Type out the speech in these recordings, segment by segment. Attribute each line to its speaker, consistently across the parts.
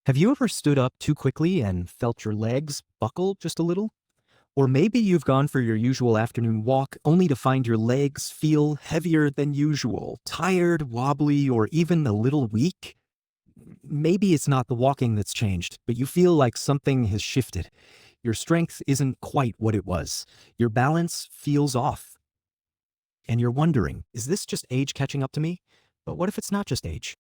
Speaker 1: Have you ever stood up too quickly and felt your legs buckle just a little? Or maybe you've gone for your usual afternoon walk only to find your legs feel heavier than usual, tired, wobbly, or even a little weak? Maybe it's not the walking that's changed, but you feel like something has shifted. Your strength isn't quite what it was. Your balance feels off. And you're wondering, is this just age catching up to me? But what if it's not just age?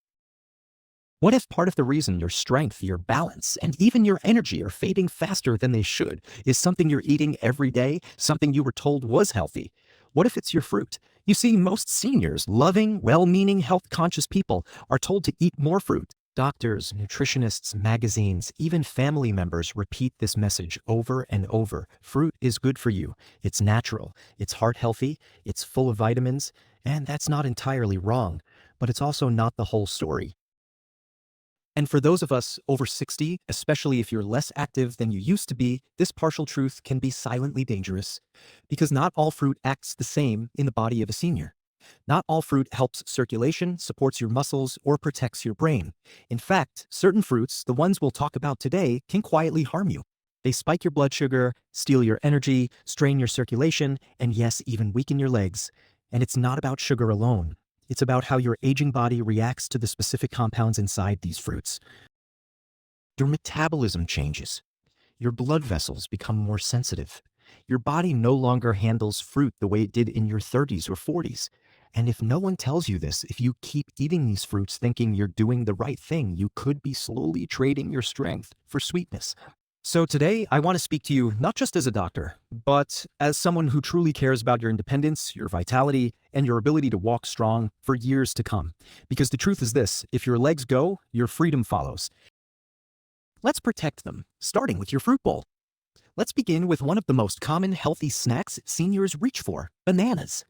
Speaker 1: What if part of the reason your strength, your balance, and even your energy are fading faster than they should is something you're eating every day, something you were told was healthy? What if it's your fruit? You see, most seniors, loving, well-meaning, health-conscious people, are told to eat more fruit. Doctors, nutritionists, magazines, even family members repeat this message over and over. Fruit is good for you. It's natural. It's heart-healthy. It's full of vitamins. And that's not entirely wrong. But it's also not the whole story. And for those of us over 60, especially if you're less active than you used to be, this partial truth can be silently dangerous. Because not all fruit acts the same in the body of a senior. Not all fruit helps circulation, supports your muscles, or protects your brain. In fact, certain fruits, the ones we'll talk about today, can quietly harm you. They spike your blood sugar, steal your energy, strain your circulation, and yes, even weaken your legs. And it's not about sugar alone. It's about how your aging body reacts to the specific compounds inside these fruits. Your metabolism changes. Your blood vessels become more sensitive. Your body no longer handles fruit the way it did in your 30s or 40s. And if no one tells you this, if you keep eating these fruits thinking you're doing the right thing, you could be slowly trading your strength for sweetness. So today, I want to speak to you not just as a doctor, but as someone who truly cares about your independence, your vitality, and your ability to walk strong for years to come. Because the truth is this, if your legs go, your freedom follows. Let's protect them, starting with your fruit bowl. Let's begin with one of the most common healthy snacks seniors reach for, bananas.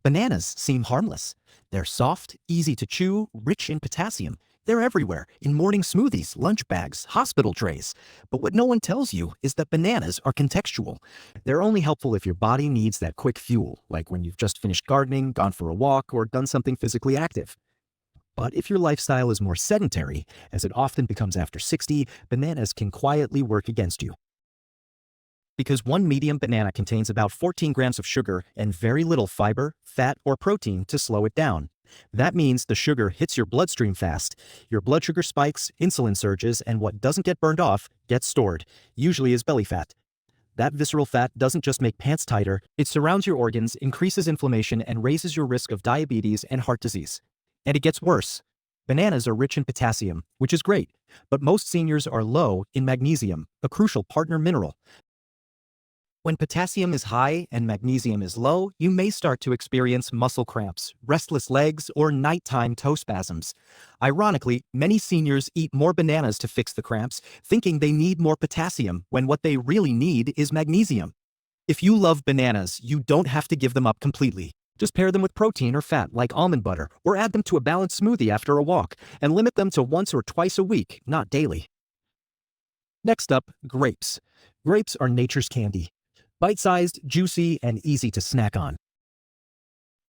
Speaker 1: Bananas seem harmless. They're soft, easy to chew, rich in potassium. They're everywhere, in morning smoothies, lunch bags, hospital trays. But what no one tells you is that bananas are contextual. They're only helpful if your body needs that quick fuel, like when you've just finished gardening, gone for a walk, or done something physically active. But if your lifestyle is more sedentary, as it often becomes after 60, bananas can quietly work against you. Because one medium banana contains about 14 grams of sugar and very little fiber, fat, or protein to slow it down. That means the sugar hits your bloodstream fast. Your blood sugar spikes, insulin surges, and what doesn't get burned off gets stored, usually as belly fat. That visceral fat doesn't just make pants tighter, it surrounds your organs, increases inflammation, and raises your risk of diabetes and heart disease. And it gets worse. Bananas are rich in potassium, which is great, but most seniors are low in magnesium, a crucial partner mineral. When potassium is high and magnesium is low, you may start to experience muscle cramps, restless legs, or nighttime toe spasms. Ironically, many seniors eat more bananas to fix the cramps, thinking they need more potassium when what they really need is magnesium. If you love bananas, you don't have to give them up completely. Just pair them with protein or fat like almond butter, or add them to a balanced smoothie after a walk, and limit them to once or twice a week, not daily. Next up, grapes. Grapes are nature's candy. Bite-sized, juicy, and easy to snack on.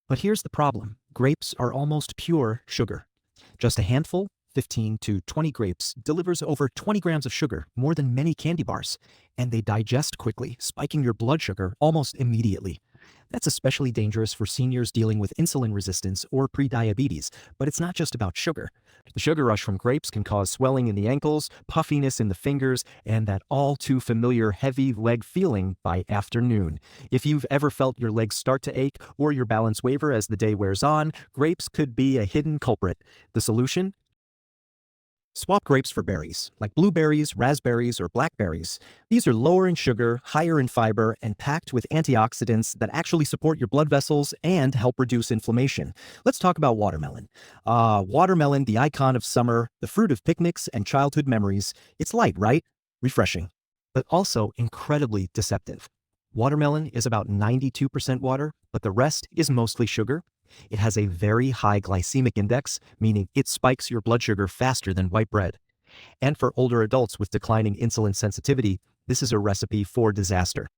Speaker 1: But here's the problem. Grapes are almost pure sugar. Just a handful, 15 to 20 grapes, delivers over 20 grams of sugar, more than many candy bars. And they digest quickly, spiking your blood sugar almost immediately. That's especially dangerous for seniors dealing with insulin resistance or prediabetes, but it's not just about sugar. The sugar rush from grapes can cause swelling in the ankles, puffiness in the fingers, and that all too familiar heavy leg feeling by afternoon. If you've ever felt your legs start to ache or your balance waver as the day wears on, grapes could be a hidden culprit. The solution? Swap grapes for berries, like blueberries, raspberries, or blackberries. These are lower in sugar, higher in fiber, and packed with antioxidants that actually support your blood vessels and help reduce inflammation. Let's talk about watermelon. Watermelon, the icon of summer, the fruit of picnics and childhood memories. It's light, right? Refreshing, but also incredibly deceptive. Watermelon is about 92% water, but the rest is mostly sugar. It has a very high glycemic index, meaning it spikes your blood sugar faster than white bread. And for older adults with declining insulin sensitivity, this is a recipe for disaster.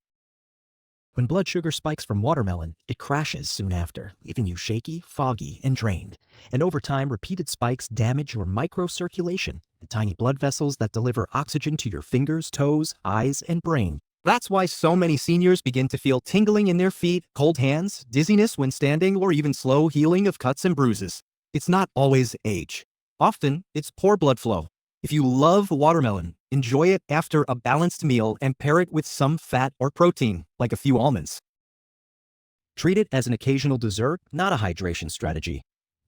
Speaker 1: When blood sugar spikes from watermelon, it crashes soon after, leaving you shaky, foggy, and drained. And over time, repeated spikes damage your microcirculation, the tiny blood vessels that deliver oxygen to your fingers, toes, eyes, and brain. That's why so many seniors begin to feel tingling in their feet, cold hands, dizziness when standing, or even slow healing of cuts and bruises. It's not always age. Often, it's poor blood flow. If you love watermelon, enjoy it after a balanced meal and pair it with some fat or protein, like a few almonds. Treat it as an occasional dessert, not a hydration strategy.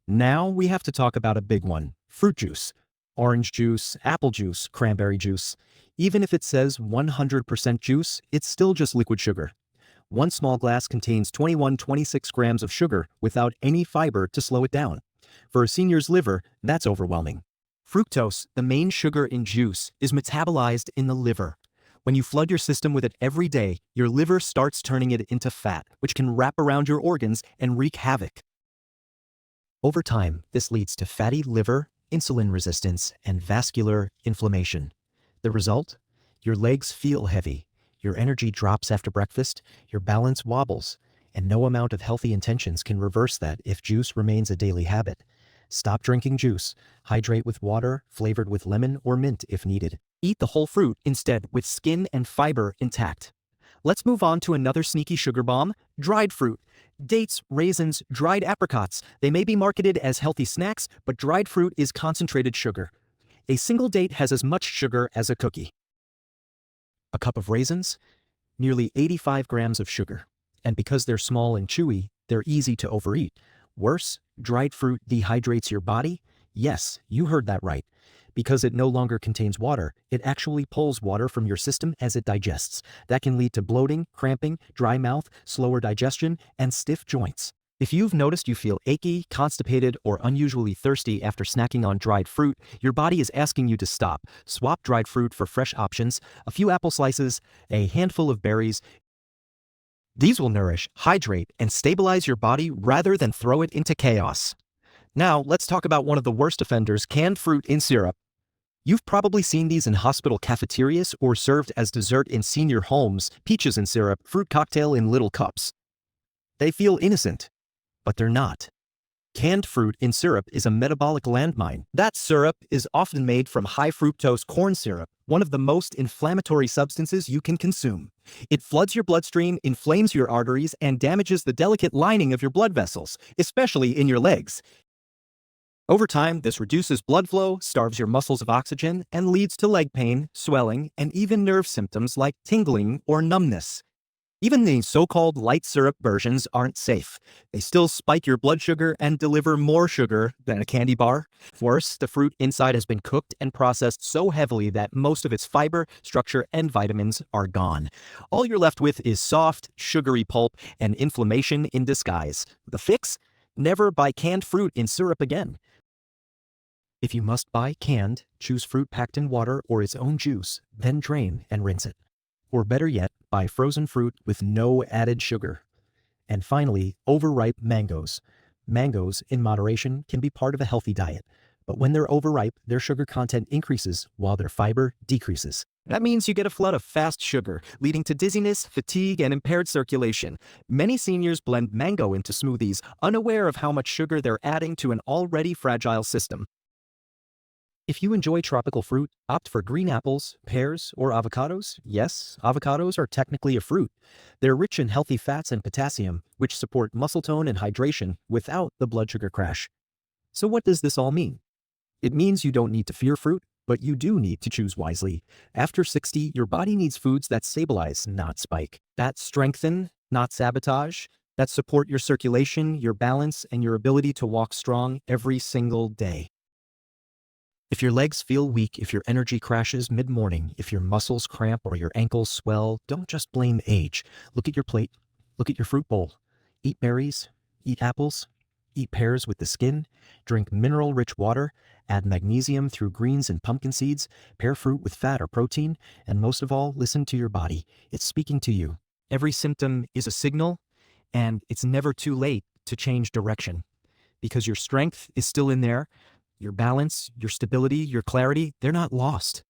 Speaker 1: Now we have to talk about a big one: fruit juice. Orange juice, apple juice, cranberry juice. Even if it says 100% juice, it's still just liquid sugar. One small glass contains 26 grams of sugar without any fiber to slow it down. For a senior's liver, that's overwhelming. Fructose, the main sugar in juice, is metabolized in the liver. When you flood your system with it every day, your liver starts turning it into fat, which can wrap around your organs and wreak havoc. Over time, this leads to fatty liver, insulin resistance, and vascular inflammation. The result? Your legs feel heavy, your energy drops after breakfast, your balance wobbles, and no amount of healthy intentions can reverse that if juice remains a daily habit. Stop drinking juice. Hydrate with water, flavored with lemon or mint if needed. Eat the whole fruit instead, with skin and fiber intact. Let's move on to another sneaky sugar bomb: dried fruit. Dates, raisins, dried apricots. They may be marketed as healthy snacks, but dried fruit is concentrated sugar. A single date has as much sugar as a cookie. A cup of raisins? Nearly 85 grams of sugar. And because they're small and chewy, they're easy to overeat. Worse, dried fruit dehydrates your body? Yes, you heard that right. Because it no longer contains water, it actually pulls water from your system as it digests. That can lead to bloating, cramping, dry mouth, slower digestion, and stiff joints. If you've noticed you feel achy, constipated, or unusually thirsty after snacking on dried fruit, your body is asking you to stop. Swap dried fruit for fresh options: a few apple slices, a handful of berries. These will nourish, hydrate, and stabilize your body rather than throw it into chaos. Now, let's talk about one of the worst offenders: canned fruit in syrup. You've probably seen these in hospital cafeterias or served as dessert in senior homes: peaches in syrup, fruit cocktail in little cups. They feel innocent, but they're not. Canned fruit in syrup is a metabolic landmine. That syrup is often made from high fructose corn syrup, one of the most inflammatory substances you can consume. It floods your bloodstream, inflames your arteries, and damages the delicate lining of your blood vessels, especially in your legs. Over time, this reduces blood flow, starves your muscles of oxygen, and leads to leg pain, swelling, and even nerve symptoms like tingling or numbness. Even the so-called light syrup versions aren't safe. They still spike your blood sugar and deliver more sugar than a candy bar. Worse, the fruit inside has been cooked and processed so heavily that most of its fiber, structure, and vitamins are gone. All you're left with is soft, sugary pulp and inflammation in disguise. The fix? Never buy canned fruit in syrup again. If you must buy canned, choose fruit packed in water or its own juice, then drain and rinse it. Or better yet, buy frozen fruit with no added sugar. And finally, overripe mangoes. Mangoes, in moderation, can be part of a healthy diet. But when they're overripe, their sugar content increases while their fiber decreases. That means you get a flood of fast sugar, leading to dizziness, fatigue, and impaired circulation. Many seniors blend mango into smoothies, unaware of how much sugar they're adding to an already fragile system. If you enjoy tropical fruit, opt for green apples, pears, or avocados. Yes, avocados are technically a fruit. They're rich in healthy fats and potassium, which support muscle tone and hydration without the blood sugar crash. So what does this all mean? It means you don't need to fear fruit, but you do need to choose wisely. After 60, your body needs foods that stabilize, not spike, that strengthen, not sabotage, that support your circulation, your balance, and your ability to walk strong every single day. If your legs feel weak, if your energy crashes mid-morning, if your muscles cramp or your ankles swell, don't just blame age. Look at your plate. Look at your fruit bowl. Eat berries. Eat apples. Eat pears with the skin. Drink mineral-rich water. Add magnesium through greens and pumpkin seeds. Pair fruit with fat or protein. And most of all, listen to your body. It's speaking to you. Every symptom is a signal, and it's never too late to change direction. Because your strength is still in there. Your balance, your stability, your clarity, they're not lost.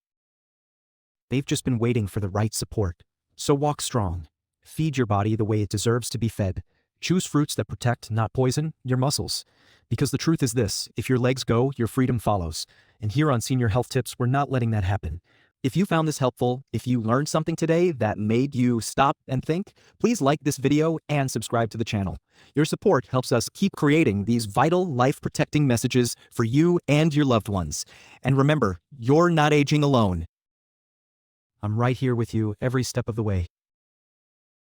Speaker 1: They've just been waiting for the right support. So walk strong, Feed your body the way it deserves to be fed. Choose fruits that protect, not poison, your muscles. Because the truth is this, if your legs go, your freedom follows. And here on Senior Health Tips, we're not letting that happen. If you found this helpful, if you learned something today that made you stop and think, please like this video and subscribe to the channel. Your support helps us keep creating these vital, life-protecting messages for you and your loved ones. And remember, you're not aging alone. I'm right here with you every step of the way.